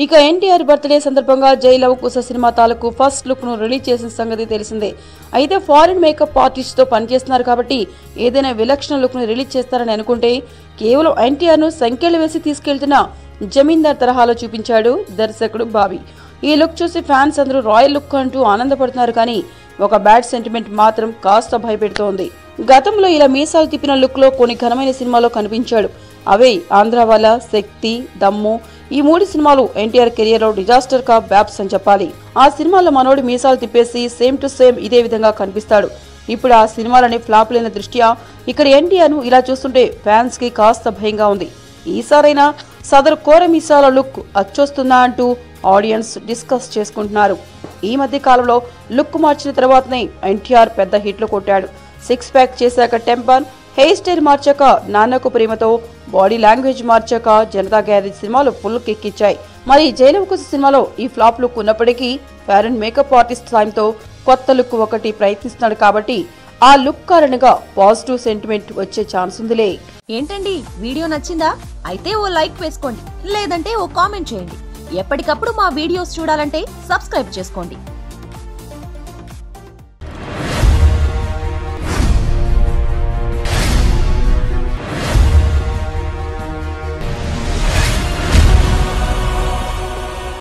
ఇక ఎన్టీఆర్ బర్త్డే సందర్భంగా జై లవ్ కుశ సినిమా తాలూకు ఫస్ట్ లుక్ ను రిలీజ్ చేసిన సంగతి తెలిసిందే. అయితే ఫారిన్ మేకప్ ఆర్టిస్ట్ తో పనిచేస్తున్నారు కాబట్టి ఏదైనా విలక్షణ లుక్ ను రిలీజ్ చేస్తారని అనుకుంటే కేవలం ఎన్టీఆర్ ను సంఖ్యలు వేసి తీసుకెళ్తున్న జమీందార్ తరహాలో చూపించాడు దర్శకుడు బాబీ. ఈ లుక్ చూసి ఫ్యాన్స్ అందరూ రాయల్ లుక్ అంటూ ఆనందపడుతున్నారు కానీ ఒక బ్యాడ్ సెంటిమెంట్ మాత్రం కాస్త భయపెడుతోంది. గతంలో ఇలా మీసాలు తిప్పిన లుక్ లో కొన్ని ఘనమైన సినిమాలో కనిపించాడు. అవే ఆంధ్రావాలా, శక్తి, దమ్ము. ఈ 3 సినిమాలు ఎన్టీఆర్ కెరియర్ లో డిజాస్టర్ కా బ్యాప్స్ అని చెప్పాలి. ఆ సినిమాలో మనోడి మీసాలు తిప్పేసి సేమ్ టు సేమ్ ఇదే విధంగా కనిపిస్తాడు. ఇప్పుడు ఆ సినిమాలని ఫ్లాప్ లేని దృష్ట్యా ఇక్కడ ఎన్టీఆర్ ను ఇలా చూస్తుంటే ఫ్యాన్స్ కి కాస్త భయంగా ఉంది. ఈసారైనా సదరు కోర మీసాల లుక్ అచ్చొస్తుందా అంటూ ఆడియన్స్ డిస్కస్ చేసుకుంటున్నారు. ఈ మధ్య కాలంలో లుక్ మార్చిన తర్వాతనే ఎన్టీఆర్ పెద్ద హిట్లు కొట్టాడు. 6 ప్యాక్ చేశాక temper, hair style మార్చాక Nannaku Prematho, body language మార్చాక Janata garage సినిమాలు ఫుల్ కిక్కిచ్చాయి. మరి జై లవ్ కుశ సినిమాలో ఈ ఫ్లాప్ లుక్ ఉన్నప్పటికీ ఫారెన్ మేకప్ ఆర్టిస్ట్ సాయంతో కొత్త లుక్ ఒకటి ప్రయత్నిస్తున్నాడు కాబట్టి ఆ లుక్ కారణంగా పాజిటివ్ సెంటిమెంట్ వచ్చే ఛాన్స్ ఉందిలే. ఏంటండి వీడియో నచ్చిందా? అయితే ఓ లైక్ వేసుకోండి, లేదంటే ఓ కామెంట్ చేయండి. ఎప్పటికప్పుడు మా వీడియోస్ చూడాలంటే సబ్స్క్రైబ్ చేసుకోండి.